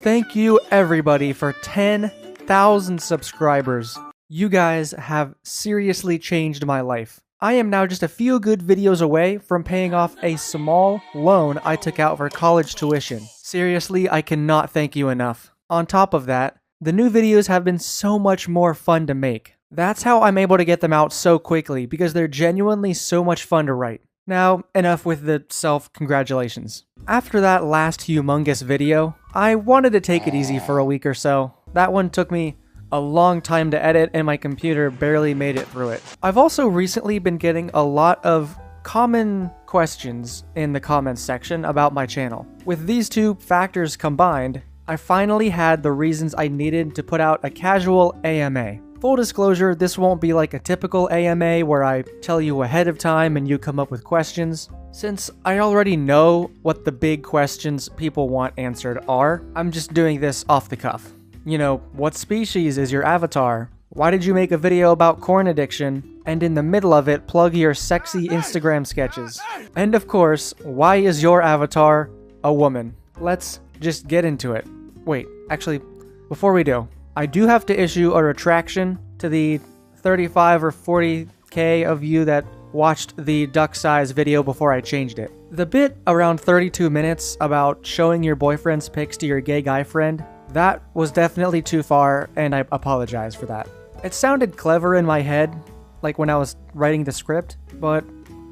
Thank you everybody for 10,000 subscribers. You guys have seriously changed my life. I am now just a few good videos away from paying off a small loan I took out for college tuition. Seriously, I cannot thank you enough. On top of that, the new videos have been so much more fun to make. That's how I'm able to get them out so quickly, because they're genuinely so much fun to write. Now, enough with the self-congratulations. After that last humongous video, I wanted to take it easy for a week or so. That one took me a long time to edit and my computer barely made it through it. I've also recently been getting a lot of common questions in the comments section about my channel. With these two factors combined, I finally had the reasons I needed to put out a casual AMA. Full disclosure, this won't be like a typical AMA where I tell you ahead of time and you come up with questions. Since I already know what the big questions people want answered are, I'm just doing this off the cuff. You know, what species is your avatar? Why did you make a video about corn addiction? And in the middle of it, plug your sexy Instagram sketches. And of course, why is your avatar a woman? Let's just get into it. Wait, actually, before we do, I do have to issue a retraction to the 35 or 40k of you that watched the duck size video before I changed it. The bit around 32 minutes about showing your boyfriend's pics to your gay guy friend, that was definitely too far, and I apologize for that. It sounded clever in my head, like when I was writing the script, but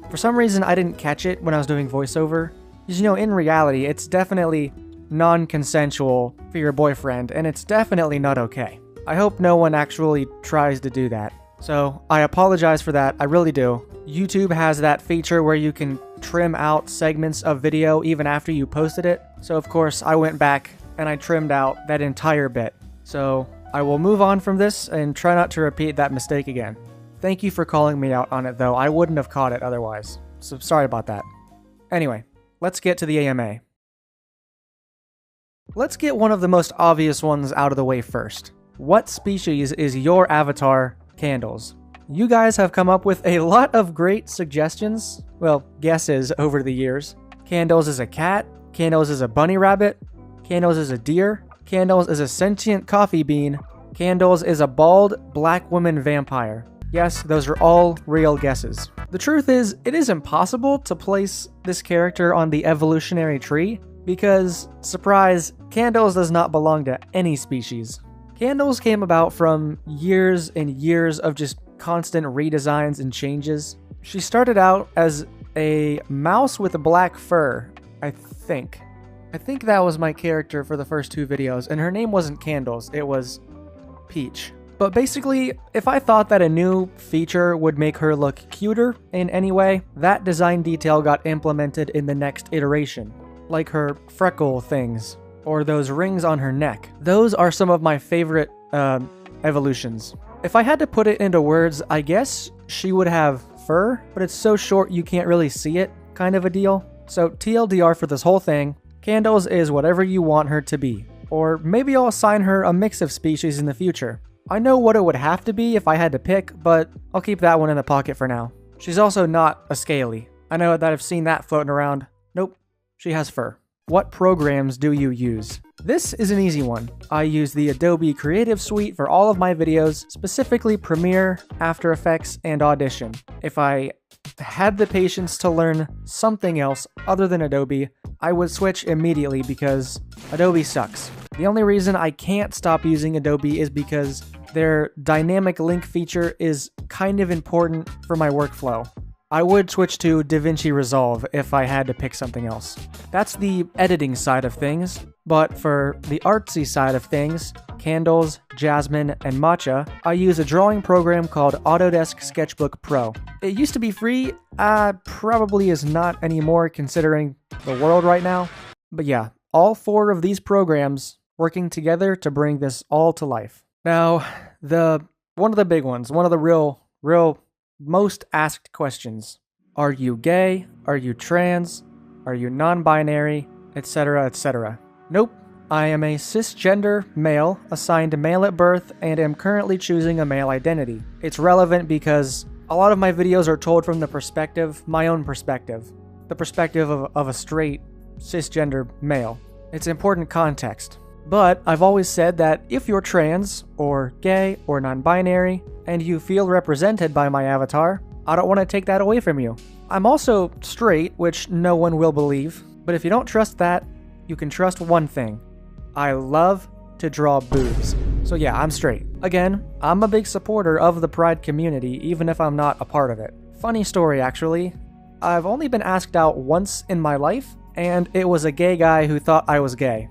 for some reason I didn't catch it when I was doing voiceover. Because, you know, in reality, it's definitely non-consensual for your boyfriend, and it's definitely not okay. I hope no one actually tries to do that. So, I apologize for that, I really do. YouTube has that feature where you can trim out segments of video even after you posted it, so of course I went back and I trimmed out that entire bit. So, I will move on from this and try not to repeat that mistake again. Thank you for calling me out on it though, I wouldn't have caught it otherwise. So sorry about that. Anyway, let's get to the AMA. Let's get one of the most obvious ones out of the way first. What species is your avatar, Candles? You guys have come up with a lot of great suggestions, well, guesses over the years. Candles is a cat, Candles is a bunny rabbit, Candles is a deer, Candles is a sentient coffee bean, Candles is a bald black woman vampire. Yes, those are all real guesses. The truth is, it is impossible to place this character on the evolutionary tree because, surprise, Candles does not belong to any species. Candles came about from years and years of just constant redesigns and changes. She started out as a mouse with a black fur, I think. I think that was my character for the first two videos, and her name wasn't Candles, it was Peach. But basically, if I thought that a new feature would make her look cuter in any way, that design detail got implemented in the next iteration. Like her freckle things, or those rings on her neck. Those are some of my favorite evolutions. If I had to put it into words, I guess she would have fur, but it's so short you can't really see it, kind of a deal. So TLDR for this whole thing, Candles is whatever you want her to be. Or maybe I'll assign her a mix of species in the future. I know what it would have to be if I had to pick, but I'll keep that one in the pocket for now. She's also not a scaly. I know that I've seen that floating around. Nope, she has fur. What programs do you use? This is an easy one. I use the Adobe Creative Suite for all of my videos, specifically Premiere, After Effects, and Audition. If I had the patience to learn something else other than Adobe, I would switch immediately because Adobe sucks. The only reason I can't stop using Adobe is because their dynamic link feature is kind of important for my workflow. I would switch to DaVinci Resolve if I had to pick something else. That's the editing side of things, but for the artsy side of things, Candles, Jasmine, and Matcha, I use a drawing program called Autodesk Sketchbook Pro. It used to be free, probably is not anymore considering the world right now. But yeah, all four of these programs working together to bring this all to life. Now, one of the big ones, one of the real most asked questions. Are you gay? Are you trans? Are you non-binary? Etc, etc. Nope. I am a cisgender male, assigned male at birth, and am currently choosing a male identity. It's relevant because a lot of my videos are told from the perspective, my own perspective. The perspective of a straight, cisgender male. It's important context. But I've always said that if you're trans, or gay, or non-binary, and you feel represented by my avatar, I don't want to take that away from you. I'm also straight, which no one will believe, but if you don't trust that, you can trust one thing. I love to draw boobs. So yeah, I'm straight. Again, I'm a big supporter of the pride community, even if I'm not a part of it. Funny story, actually. I've only been asked out once in my life, and it was a gay guy who thought I was gay.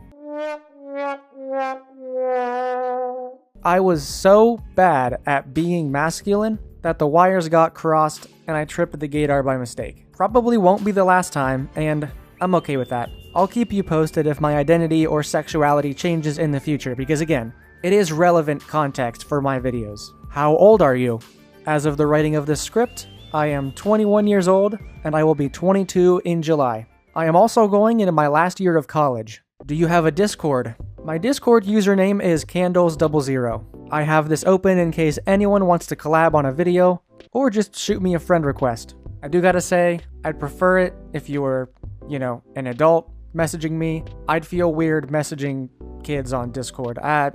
I was so bad at being masculine that the wires got crossed and I tripped the gaydar by mistake. Probably won't be the last time, and I'm okay with that. I'll keep you posted if my identity or sexuality changes in the future, because again, it is relevant context for my videos. How old are you? As of the writing of this script, I am 21 years old, and I will be 22 in July. I am also going into my last year of college. Do you have a Discord? My Discord username is candles00. I have this open in case anyone wants to collab on a video, or just shoot me a friend request. I do gotta say, I'd prefer it if you were, an adult messaging me. I'd feel weird messaging kids on Discord. I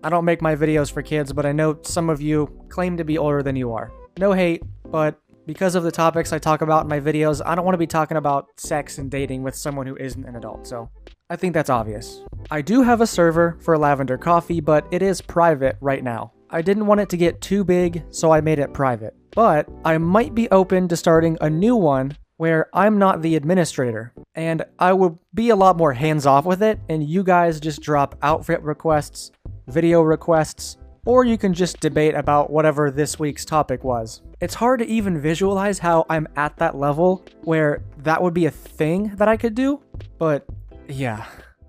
don't make my videos for kids, but I know some of you claim to be older than you are. No hate, but because of the topics I talk about in my videos, I don't want to be talking about sex and dating with someone who isn't an adult, so I think that's obvious. I do have a server for Lavender Coffee, but it is private right now. I didn't want it to get too big, so I made it private. But I might be open to starting a new one where I'm not the administrator, and I will be a lot more hands-off with it, and you guys just drop outfit requests, video requests, or you can just debate about whatever this week's topic was. It's hard to even visualize how I'm at that level where that would be a thing that I could do, but yeah.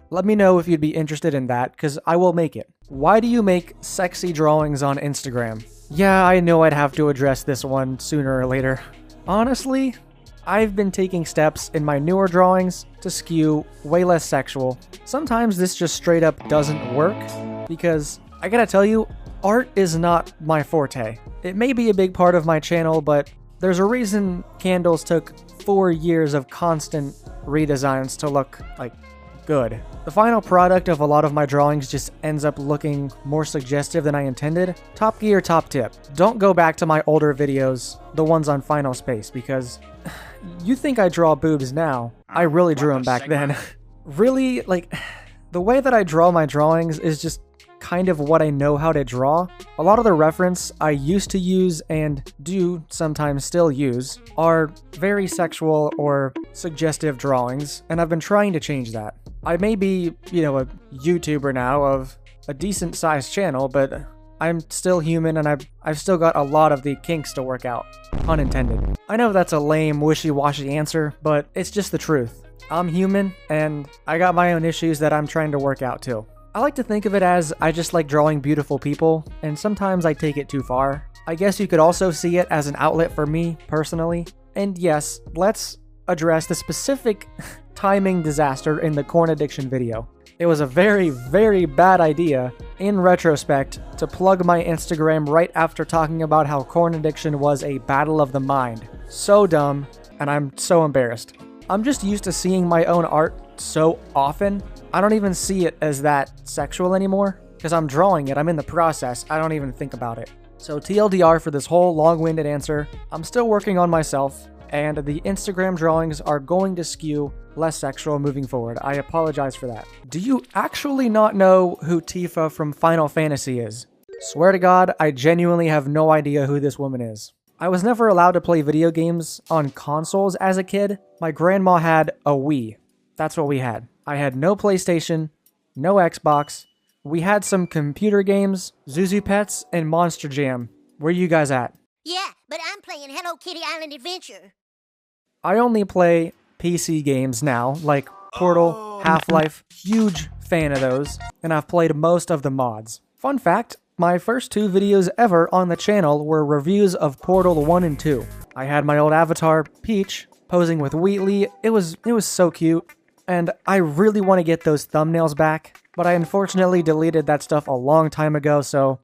Let me know if you'd be interested in that, because I will make it. Why do you make sexy drawings on Instagram? Yeah, I know I'd have to address this one sooner or later. Honestly, I've been taking steps in my newer drawings to skew way less sexual. Sometimes this just straight up doesn't work, because I gotta tell you, art is not my forte. It may be a big part of my channel, but there's a reason Candles took 4 years of constant redesigns to look, good. The final product of a lot of my drawings just ends up looking more suggestive than I intended. Top gear, top tip. Don't go back to my older videos, the ones on Final Space, because you think I draw boobs now. I really drew them back then. Really, the way that I draw my drawings is just kind of what I know how to draw. A lot of the reference I used to use and do sometimes still use are very sexual or suggestive drawings, and I've been trying to change that. I may be, a YouTuber now of a decent sized channel, but I'm still human and I've still got a lot of the kinks to work out. Unintended. I know that's a lame, wishy-washy answer, but it's just the truth. I'm human, and I got my own issues that I'm trying to work out too. I like to think of it as I just like drawing beautiful people, and sometimes I take it too far. I guess you could also see it as an outlet for me, personally. And yes, let's address the specific timing disaster in the corn addiction video. It was a very, very bad idea, in retrospect, to plug my Instagram right after talking about how corn addiction was a battle of the mind. So dumb, and I'm so embarrassed. I'm just used to seeing my own art so often, I don't even see it as that sexual anymore, because I'm drawing it, I'm in the process, I don't even think about it. So TLDR for this whole long-winded answer, I'm still working on myself, and the Instagram drawings are going to skew less sexual moving forward. I apologize for that. Do you actually not know who Tifa from Final Fantasy is? Swear to God, I genuinely have no idea who this woman is. I was never allowed to play video games on consoles as a kid. My grandma had a Wii. That's what we had. I had no PlayStation, no Xbox. We had some computer games, Zuzu Pets, and Monster Jam. Where you guys at? Yeah, but I'm playing Hello Kitty Island Adventure. I only play PC games now, like Portal, Half-Life. Huge fan of those, and I've played most of the mods. Fun fact, my first 2 videos ever on the channel were reviews of Portal 1 and 2. I had my old avatar, Peach, posing with Wheatley. It was so cute, and I really want to get those thumbnails back, but I unfortunately deleted that stuff a long time ago, so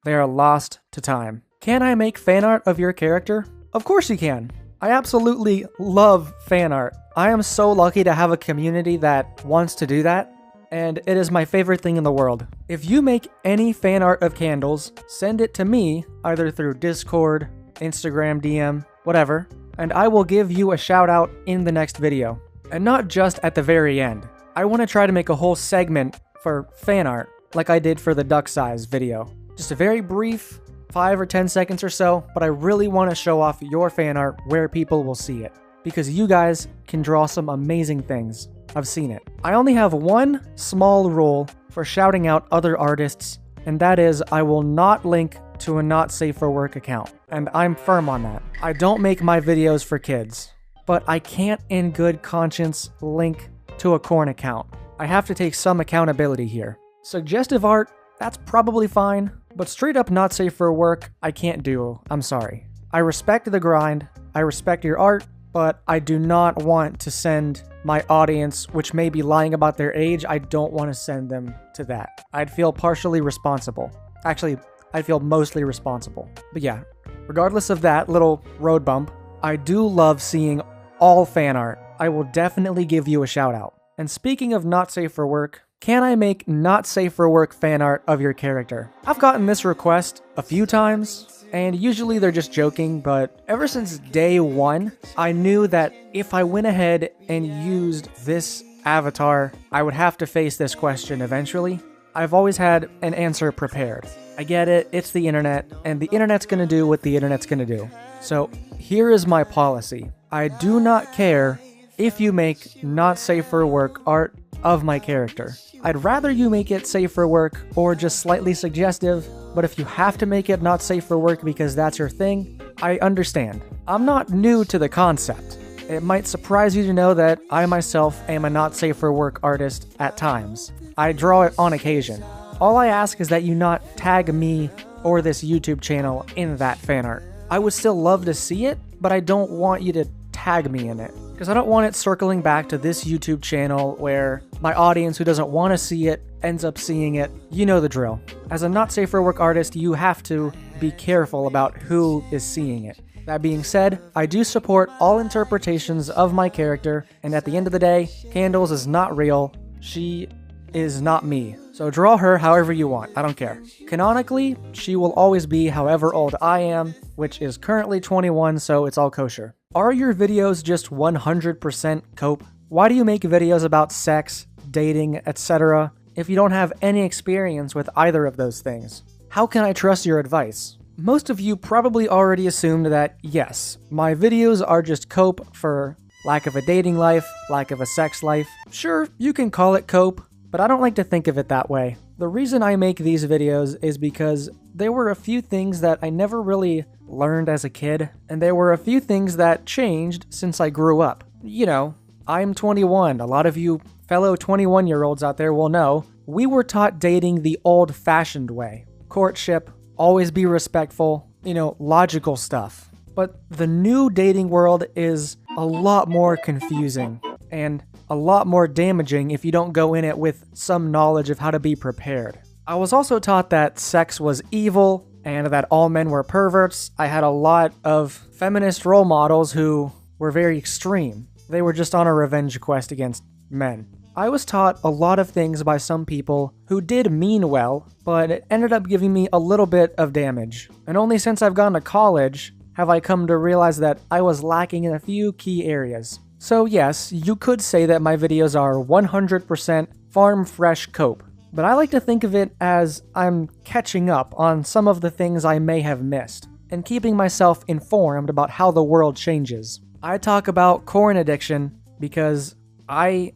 they are lost to time. Can I make fan art of your character? Of course you can. I absolutely love fan art. I am so lucky to have a community that wants to do that. and it is my favorite thing in the world. If you make any fan art of candles, send it to me either through Discord, Instagram DM, whatever, and I will give you a shout out in the next video. And not just at the very end. I want to try to make a whole segment for fan art, like I did for the duck size video. Just a very brief 5 or 10 seconds or so, but I really want to show off your fan art where people will see it, because you guys can draw some amazing things. I've seen it. I only have one small rule for shouting out other artists, and that is I will not link to a not safe for work account, and I'm firm on that. I don't make my videos for kids, but I can't in good conscience link to a corn account. I have to take some accountability here. Suggestive art, that's probably fine, but straight up not safe for work, I can't do. I'm sorry. I respect the grind, I respect your art, but I do not want to send my audience, which may be lying about their age, I don't want to send them to that. I'd feel partially responsible. Actually, I'd feel mostly responsible. But yeah, regardless of that little road bump, I do love seeing all fan art. I will definitely give you a shout out. And speaking of not safe for work, can I make not safe for work fan art of your character? I've gotten this request a few times, and usually they're just joking, but ever since day one, I knew that if I went ahead and used this avatar, I would have to face this question eventually. I've always had an answer prepared. I get it, it's the internet, and the internet's gonna do what the internet's gonna do. So here is my policy. I do not care if you make not safe for work art of my character. I'd rather you make it safe for work or just slightly suggestive, but if you have to make it not safe for work because that's your thing, I understand. I'm not new to the concept. It might surprise you to know that I myself am a not safe for work artist at times. I draw it on occasion. All I ask is that you not tag me or this YouTube channel in that fan art. I would still love to see it, but I don't want you to tag me in it, because I don't want it circling back to this YouTube channel where my audience who doesn't want to see it ends up seeing it. You know the drill. As a not safe for work artist, you have to be careful about who is seeing it. That being said, I do support all interpretations of my character, and at the end of the day, Candles is not real. She is not me. So draw her however you want, I don't care. Canonically, she will always be however old I am, which is currently 21, so it's all kosher. Are your videos just 100% cope? Why do you make videos about sex, dating, etc. if you don't have any experience with either of those things? How can I trust your advice? Most of you probably already assumed that, yes, my videos are just cope for lack of a dating life, lack of a sex life. Sure, you can call it cope, but I don't like to think of it that way. The reason I make these videos is because there were a few things that I never really learned as a kid, and there were a few things that changed since I grew up. You know, I'm 21. A lot of you fellow 21-year-olds out there will know we were taught dating the old-fashioned way. Courtship, always be respectful, you know, logical stuff. But the new dating world is a lot more confusing and a lot more damaging if you don't go in it with some knowledge of how to be prepared. I was also taught that sex was evil and that all men were perverts. I had a lot of feminist role models who were very extreme. They were just on a revenge quest against men. I was taught a lot of things by some people who did mean well, but it ended up giving me a little bit of damage. And only since I've gone to college have I come to realize that I was lacking in a few key areas. So yes, you could say that my videos are 100% farm fresh cope, but I like to think of it as I'm catching up on some of the things I may have missed, and keeping myself informed about how the world changes. I talk about corn addiction because I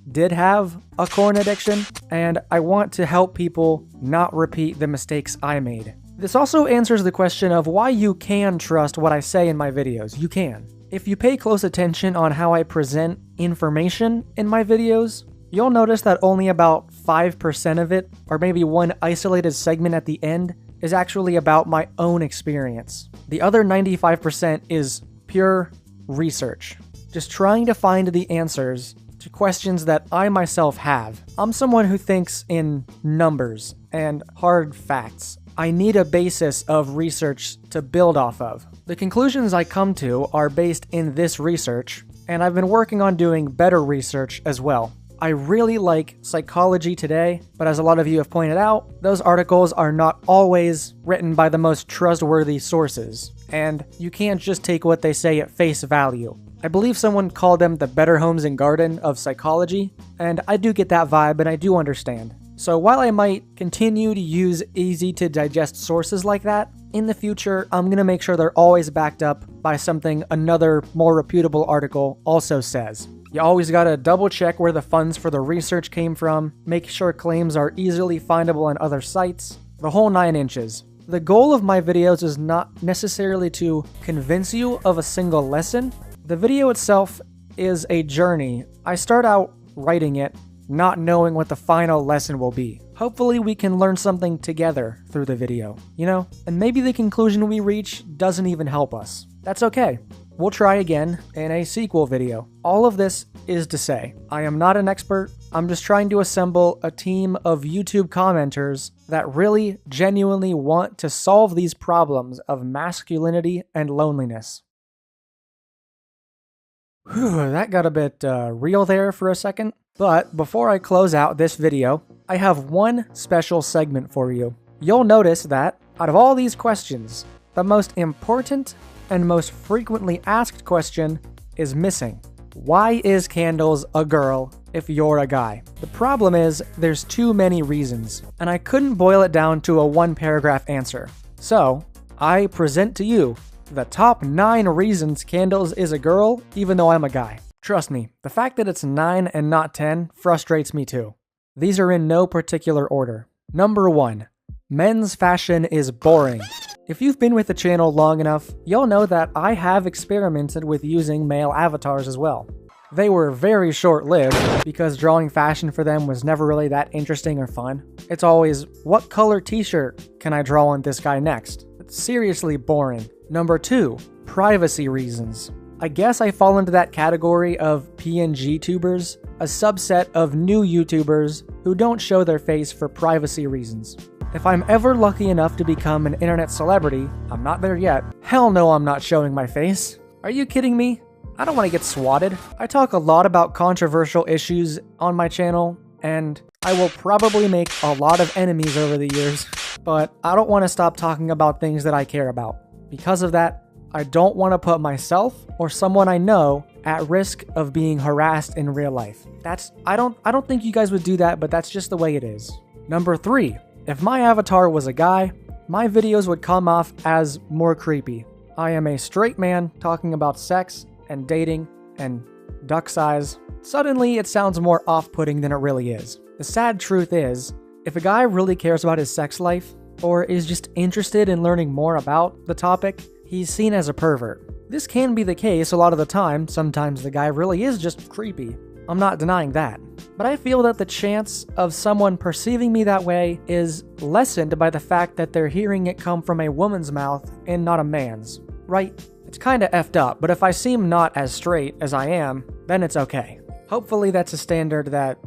did have a corn addiction, and I want to help people not repeat the mistakes I made. This also answers the question of why you can trust what I say in my videos. You can. If you pay close attention on how I present information in my videos, you'll notice that only about 5% of it, or maybe one isolated segment at the end, is actually about my own experience. The other 95% is pure research. Just trying to find the answers to questions that I myself have. I'm someone who thinks in numbers and hard facts. I need a basis of research to build off of. The conclusions I come to are based in this research, and I've been working on doing better research as well. I really like Psychology Today, but as a lot of you have pointed out, those articles are not always written by the most trustworthy sources, and you can't just take what they say at face value. I believe someone called them the Better Homes and Garden of psychology, and I do get that vibe and I do understand. So while I might continue to use easy-to-digest sources like that, in the future, I'm going to make sure they're always backed up by something another more reputable article also says. You always gotta double check where the funds for the research came from, make sure claims are easily findable on other sites, the whole 9 inches. The goal of my videos is not necessarily to convince you of a single lesson. The video itself is a journey. I start out writing it, not knowing what the final lesson will be. Hopefully we can learn something together through the video, you know? And maybe the conclusion we reach doesn't even help us. That's okay. We'll try again in a sequel video. All of this is to say, I am not an expert. I'm just trying to assemble a team of YouTube commenters that really genuinely want to solve these problems of masculinity and loneliness. Whew, that got a bit real there for a second. But before I close out this video, I have one special segment for you. You'll notice that out of all these questions, the most important and most frequently asked question is missing. Why is Candles a girl if you're a guy? The problem is there's too many reasons, and I couldn't boil it down to a 1-paragraph answer. So, I present to you the top 9 reasons Candles is a girl even though I'm a guy. Trust me, the fact that it's 9 and not 10 frustrates me too. These are in no particular order. Number 1. Men's fashion is boring. If you've been with the channel long enough, you'll know that I have experimented with using male avatars as well. They were very short-lived because drawing fashion for them was never really that interesting or fun. It's always, what color t-shirt can I draw on this guy next? It's seriously boring. Number 2, privacy reasons. I guess I fall into that category of PNG tubers, a subset of new YouTubers who don't show their face for privacy reasons. If I'm ever lucky enough to become an internet celebrity, I'm not there yet. Hell no, I'm not showing my face. Are you kidding me? I don't want to get swatted. I talk a lot about controversial issues on my channel, and I will probably make a lot of enemies over the years, but I don't want to stop talking about things that I care about. Because of that, I don't want to put myself or someone I know at risk of being harassed in real life. I don't think you guys would do that, but that's just the way it is. Number 3. If my avatar was a guy, my videos would come off as more creepy. I am a straight man talking about sex and dating and duck size. Suddenly, it sounds more off-putting than it really is. The sad truth is, if a guy really cares about his sex life, or is just interested in learning more about the topic, he's seen as a pervert. This can be the case a lot of the time. Sometimes the guy really is just creepy. I'm not denying that. But I feel that the chance of someone perceiving me that way is lessened by the fact that they're hearing it come from a woman's mouth and not a man's. Right? It's kinda effed up, but if I seem not as straight as I am, then it's okay. Hopefully that's a standard that,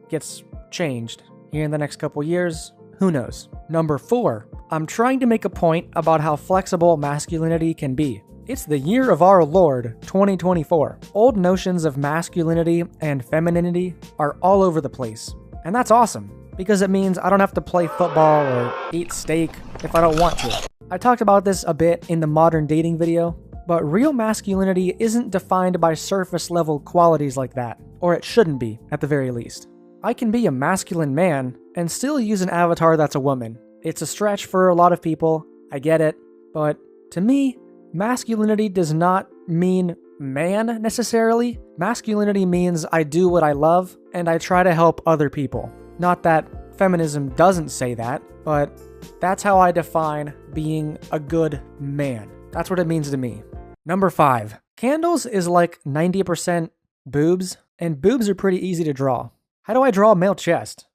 gets changed here in the next couple years. Who knows? Number 4. I'm trying to make a point about how flexible masculinity can be. It's the year of our Lord, 2024. Old notions of masculinity and femininity are all over the place. And that's awesome, because it means I don't have to play football or eat steak if I don't want to. I talked about this a bit in the modern dating video, but real masculinity isn't defined by surface level qualities like that, or it shouldn't be, at the very least. I can be a masculine man and still use an avatar that's a woman. It's a stretch for a lot of people, I get it, but to me, masculinity does not mean man necessarily. Masculinity means I do what I love and I try to help other people. Not that feminism doesn't say that, but that's how I define being a good man. That's what it means to me. Number 5. Candles is like 90% boobs, and boobs are pretty easy to draw. How do I draw a male chest?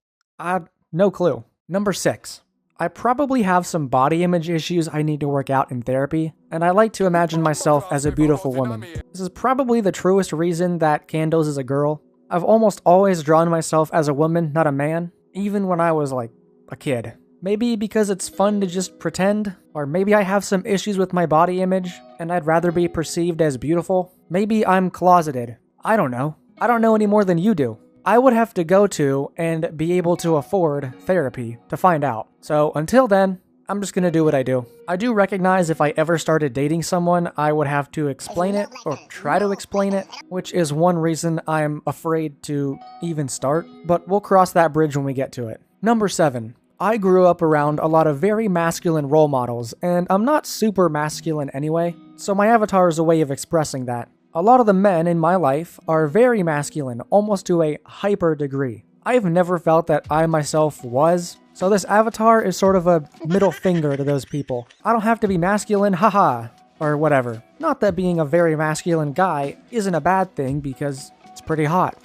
No clue. Number 6. I probably have some body image issues I need to work out in therapy, and I like to imagine myself as a beautiful woman. This is probably the truest reason that Candles is a girl. I've almost always drawn myself as a woman, not a man, even when I was like a kid. Maybe because it's fun to just pretend, or maybe I have some issues with my body image, and I'd rather be perceived as beautiful. Maybe I'm closeted. I don't know. I don't know any more than you do. I would have to go to and be able to afford therapy to find out. So until then, I'm just gonna do what I do. I do recognize if I ever started dating someone, I would have to explain it or try to explain it, which is one reason I'm afraid to even start, but we'll cross that bridge when we get to it. Number 7. I grew up around a lot of very masculine role models, and I'm not super masculine anyway, so my avatar is a way of expressing that. A lot of the men in my life are very masculine, almost to a hyper degree. I've never felt that I myself was, so this avatar is sort of a middle finger to those people. I don't have to be masculine, haha, or whatever. Not that being a very masculine guy isn't a bad thing, because it's pretty hot.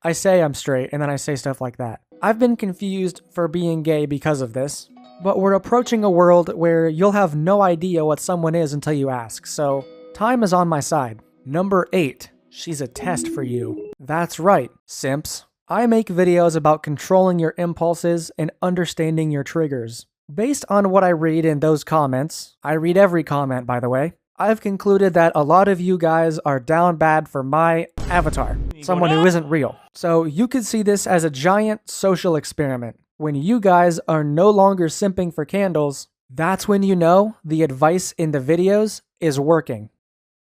I say I'm straight, and then I say stuff like that. I've been confused for being gay because of this, but we're approaching a world where you'll have no idea what someone is until you ask, so time is on my side. Number 8. She's a test for you. That's right, simps. I make videos about controlling your impulses and understanding your triggers. Based on what I read in those comments, I read every comment by the way, I've concluded that a lot of you guys are down bad for my avatar, someone who isn't real. So you could see this as a giant social experiment. When you guys are no longer simping for candles, that's when you know the advice in the videos is working.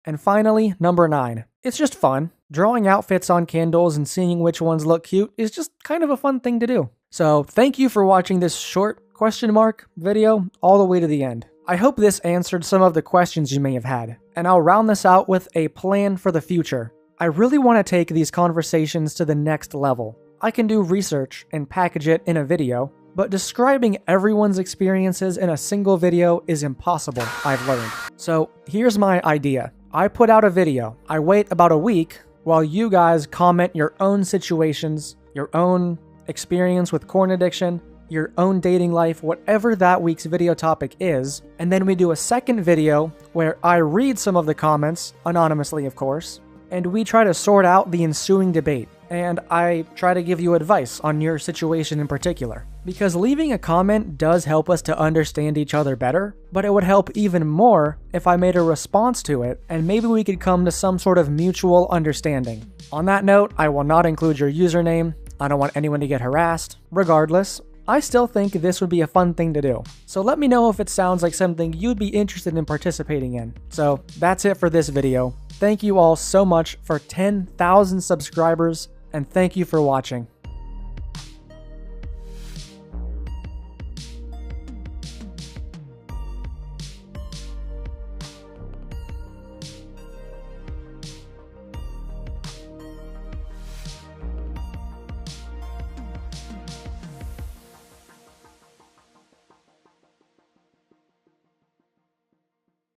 And finally, number 9. It's just fun. Drawing outfits on candles and seeing which ones look cute is just kind of a fun thing to do. So thank you for watching this short question mark video all the way to the end. I hope this answered some of the questions you may have had, and I'll round this out with a plan for the future. I really want to take these conversations to the next level. I can do research and package it in a video, but describing everyone's experiences in a single video is impossible, I've learned. So here's my idea. I put out a video. I wait about a week while you guys comment your own situations, your own experience with corn addiction, your own dating life, whatever that week's video topic is, and then we do a second video where I read some of the comments, anonymously of course, and we try to sort out the ensuing debate, and I try to give you advice on your situation in particular. Because leaving a comment does help us to understand each other better, but it would help even more if I made a response to it, and maybe we could come to some sort of mutual understanding. On that note, I will not include your username. I don't want anyone to get harassed. Regardless, I still think this would be a fun thing to do. So let me know if it sounds like something you'd be interested in participating in. So that's it for this video. Thank you all so much for 10,000 subscribers, and thank you for watching.